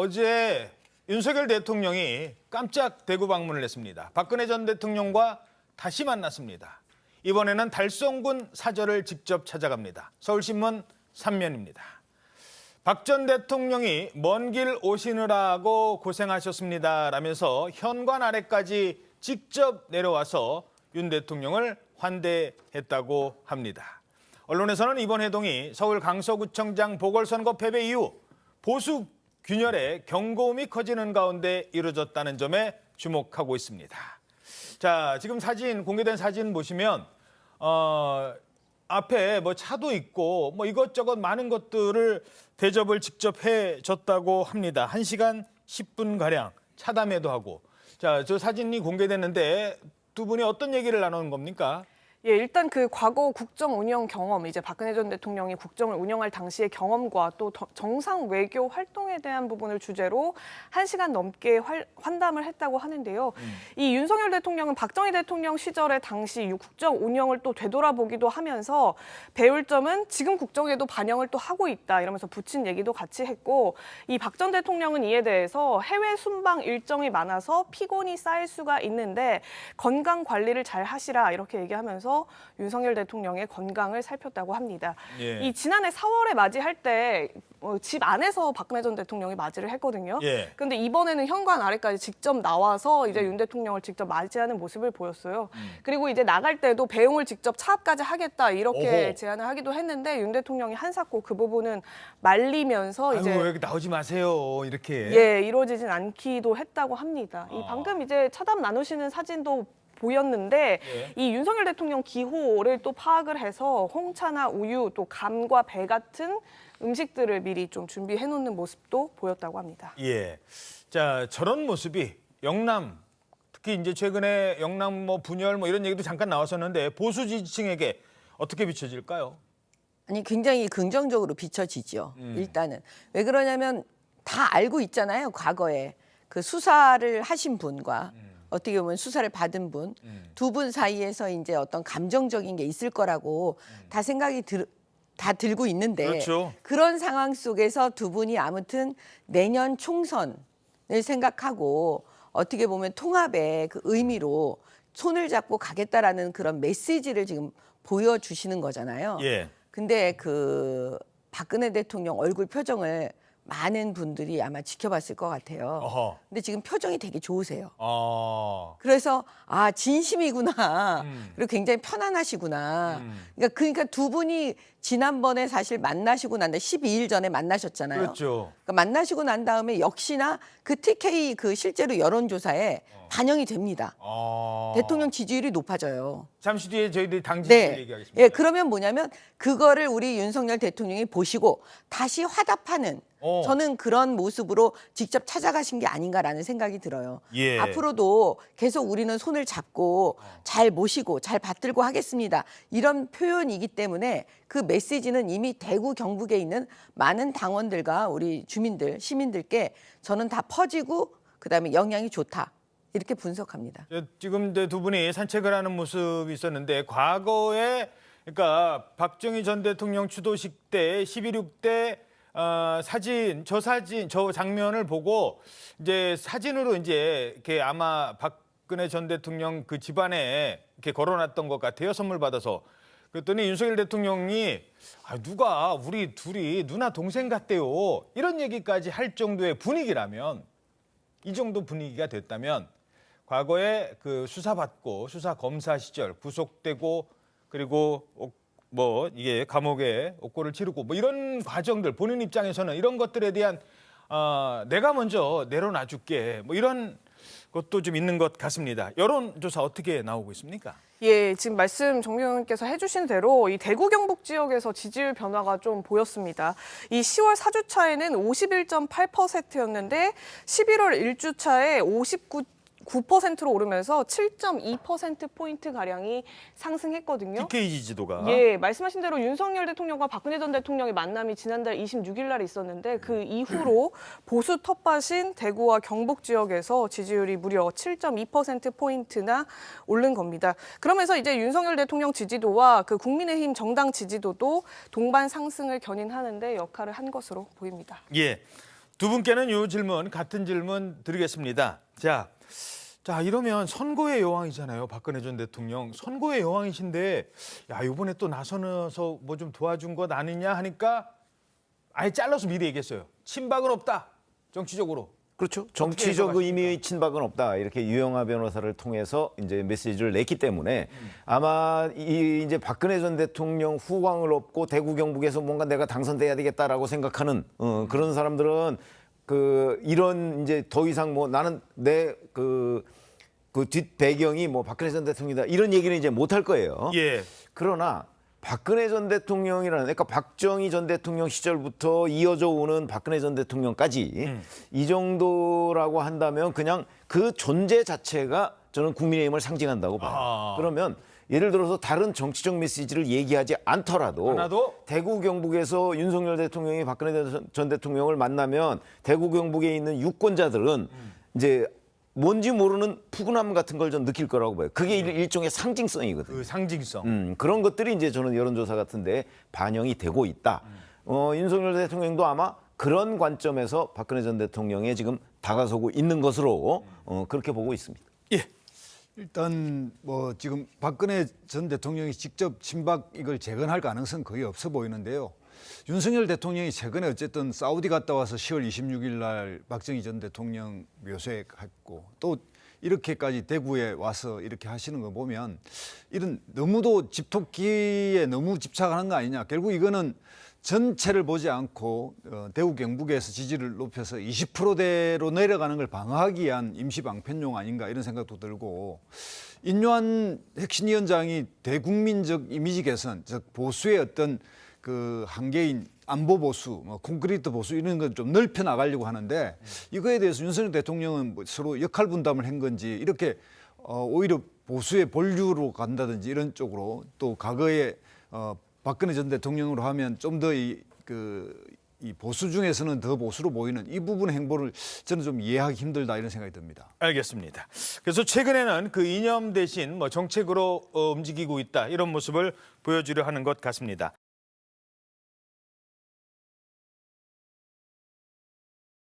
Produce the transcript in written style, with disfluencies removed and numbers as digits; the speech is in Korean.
어제 윤석열 대통령이 깜짝 대구 방문을 했습니다. 박근혜 전 대통령과 다시 만났습니다. 이번에는 달성군 사저를 직접 찾아갑니다. 서울신문 3면입니다. 박 전 대통령이 먼 길 오시느라고 고생하셨습니다 라면서 현관 아래까지 직접 내려와서 윤 대통령을 환대했다고 합니다. 언론에서는 이번 회동이 서울 강서구청장 보궐선거 패배 이후 보수 균열의 경고음이 커지는 가운데 이루어졌다는 점에 주목하고 있습니다. 자, 지금 사진, 공개된 사진 보시면 앞에 뭐 차도 있고 뭐 이것저것 많은 것들을 대접을 직접 해줬다고 합니다. 1시간 10분가량 차담회도 하고. 자, 저 사진이 공개됐는데 두 분이 어떤 얘기를 나누는 겁니까? 예, 일단 그 과거 국정 운영 경험, 이제 박근혜 전 대통령이 국정을 운영할 당시의 경험과 또 정상 외교 활동에 대한 부분을 주제로 1시간 넘게 환담을 했다고 하는데요. 이 윤석열 대통령은 박정희 대통령 시절의 당시 국정 운영을 또 되돌아보기도 하면서 배울 점은 지금 국정에도 반영을 또 하고 있다 이러면서 붙인 얘기도 같이 했고, 이 박 전 대통령은 이에 대해서 해외 순방 일정이 많아서 피곤이 쌓일 수가 있는데 건강 관리를 잘 하시라 이렇게 얘기하면서 윤석열 대통령의 건강을 살폈다고 합니다. 예. 이 지난해 4월에 맞이할 때 집 안에서 박근혜 전 대통령이 맞이를 했거든요. 예. 그런데 이번에는 현관 아래까지 직접 나와서 이제 윤 대통령을 직접 맞이하는 모습을 보였어요. 그리고 이제 나갈 때도 배웅을 직접 차 앞까지 하겠다 이렇게 오호. 제안을 하기도 했는데 윤 대통령이 한사코 그 부분은 말리면서 아이고, 이제 여기 나오지 마세요 이렇게. 예, 이루어지진 않기도 했다고 합니다. 이 방금 이제 차담 나누시는 사진도 보였는데 예. 이 윤석열 대통령 기호를 또 파악을 해서 홍차나 우유 또 감과 배 같은 음식들을 미리 좀 준비해 놓는 모습도 보였다고 합니다. 예. 자, 저런 모습이 영남, 특히 이제 최근에 영남 뭐 분열 뭐 이런 얘기도 잠깐 나왔었는데 보수 지지층에게 어떻게 비춰질까요? 아니 굉장히 긍정적으로 비춰지죠. 일단은 왜 그러냐면 다 알고 있잖아요. 과거에 그 수사를 하신 분과 어떻게 보면 수사를 받은 분 두 분 사이에서 이제 어떤 감정적인 게 있을 거라고 다 생각이 다 들고 있는데 그렇죠. 그런 상황 속에서 두 분이 아무튼 내년 총선을 생각하고 어떻게 보면 통합의 그 의미로 손을 잡고 가겠다라는 그런 메시지를 지금 보여주시는 거잖아요. 예. 근데 그 박근혜 대통령 얼굴 표정을 많은 분들이 아마 지켜봤을 것 같아요. 어허. 근데 지금 표정이 되게 좋으세요. 어. 그래서 아 진심이구나. 그리고 굉장히 편안하시구나. 그러니까 두 분이 지난번에 사실 만나시고 난 다음에 12일 전에 만나셨잖아요. 그렇죠. 그러니까 만나시고 난 다음에 역시나 그 TK 그 실제로 여론조사에 반영이 됩니다. 대통령 지지율이 높아져요. 잠시 뒤에 저희들이 당 지지율 얘기하겠습니다. 예, 그러면 뭐냐면 그거를 우리 윤석열 대통령이 보시고 다시 화답하는 저는 그런 모습으로 직접 찾아가신 게 아닌가라는 생각이 들어요. 예. 앞으로도 계속 우리는 손을 잡고 잘 모시고 잘 받들고 하겠습니다. 이런 표현이기 때문에 그 메시지는 이미 대구 경북에 있는 많은 당원들과 우리 주민들, 시민들께 저는 다 퍼지고 그다음에 영향이 좋다. 이렇게 분석합니다. 지금 이제 두 분이 산책을 하는 모습이 있었는데 과거에 그러니까 박정희 전 대통령 추도식 때 11.6대 사진, 저 장면을 보고 이제 사진으로 이제 이렇게 아마 박근혜 전 대통령 그 집안에 이렇게 걸어놨던 것 같아요. 선물 받아서. 그랬더니 윤석열 대통령이 누가 우리 둘이 누나 동생 같대요. 이런 얘기까지 할 정도의 분위기라면 이 정도 분위기가 됐다면 과거에 그 수사받고 수사 검사 시절 구속되고 그리고 뭐 이게 감옥에 옥고를 치르고 뭐 이런 과정들 본인 입장에서는 이런 것들에 대한 내가 먼저 내려놔줄게 뭐 이런 것도 좀 있는 것 같습니다. 여론조사 어떻게 나오고 있습니까? 예, 지금 말씀 정의원께서 해주신 대로 이 대구 경북 지역에서 지지율 변화가 좀 보였습니다. 이 10월 4주차에는 51.8%였는데 11월 1주차에 9%로 오르면서 7.2%포인트 가량이 상승했거든요. TK 지지도가. 예, 말씀하신 대로 윤석열 대통령과 박근혜 전 대통령의 만남이 지난달 26일 날 있었는데 그 이후로 보수 텃밭인 대구와 경북 지역에서 지지율이 무려 7.2%포인트나 오른 겁니다. 그러면서 이제 윤석열 대통령 지지도와 그 국민의힘 정당 지지도도 동반 상승을 견인하는 데 역할을 한 것으로 보입니다. 예. 두 분께는 이 질문 같은 질문 드리겠습니다. 자 이러면 선거의 여왕이잖아요. 박근혜 전 대통령 선거의 여왕이신데 야 이번에 또 나서서 뭐 좀 도와준 것 아니냐 하니까 아예 잘라서 미리 얘기했어요. 친박은 없다 정치적으로. 그렇죠. 정치적 의미의 친박은 없다. 이렇게 유영하 변호사를 통해서 이제 메시지를 냈기 때문에 아마 이제 박근혜 전 대통령 후광을 얻고 대구 경북에서 뭔가 내가 당선돼야 되겠다라고 생각하는 그런 사람들은 이런 이제 더 이상 뭐 나는 내 그 뒷 배경이 뭐 박근혜 전 대통령이다 이런 얘기는 이제 못 할 거예요. 예. 그러나 박근혜 전 대통령이라는 그러니까 박정희 전 대통령 시절부터 이어져 오는 박근혜 전 대통령까지 이 정도라고 한다면 그냥 그 존재 자체가 저는 국민의힘을 상징한다고 봐요. 그러면 예를 들어서 다른 정치적 메시지를 얘기하지 않더라도 대구 경북에서 윤석열 대통령이 박근혜 전 대통령을 만나면 대구 경북에 있는 유권자들은 이제 뭔지 모르는 푸근함 같은 걸 좀 느낄 거라고 봐요. 그게 일종의 상징성이거든요. 그 상징성. 그런 것들이 이제 저는 여론조사 같은데 반영이 되고 있다. 윤석열 대통령도 아마 그런 관점에서 박근혜 전 대통령에 지금 다가서고 있는 것으로 그렇게 보고 있습니다. 예. 일단 뭐 지금 박근혜 전 대통령이 직접 친박 이걸 재건할 가능성 거의 없어 보이는데요. 윤석열 대통령이 최근에 어쨌든 사우디 갔다 와서 10월 26일 날 박정희 전 대통령 묘소에 갔고 또 이렇게까지 대구에 와서 이렇게 하시는 거 보면 이런 너무도 집토끼에 너무 집착하는 거 아니냐. 결국 이거는 전체를 보지 않고 대구 경북에서 지지를 높여서 20%대로 내려가는 걸 방어하기 위한 임시 방편용 아닌가 이런 생각도 들고 인요한 혁신위원장이 대국민적 이미지 개선, 즉 보수의 어떤 그 한계인 안보 보수, 뭐 콘크리트 보수 이런 건 좀 넓혀 나가려고 하는데 이거에 대해서 윤석열 대통령은 뭐 서로 역할 분담을 한 건지 이렇게 오히려 보수의 본류로 간다든지 이런 쪽으로 또 과거에 박근혜 전 대통령으로 하면 좀 더 이 보수 중에서는 더 보수로 보이는 이 부분의 행보를 저는 좀 이해하기 힘들다 이런 생각이 듭니다. 알겠습니다. 그래서 최근에는 그 이념 대신 뭐 정책으로 움직이고 있다 이런 모습을 보여주려 하는 것 같습니다.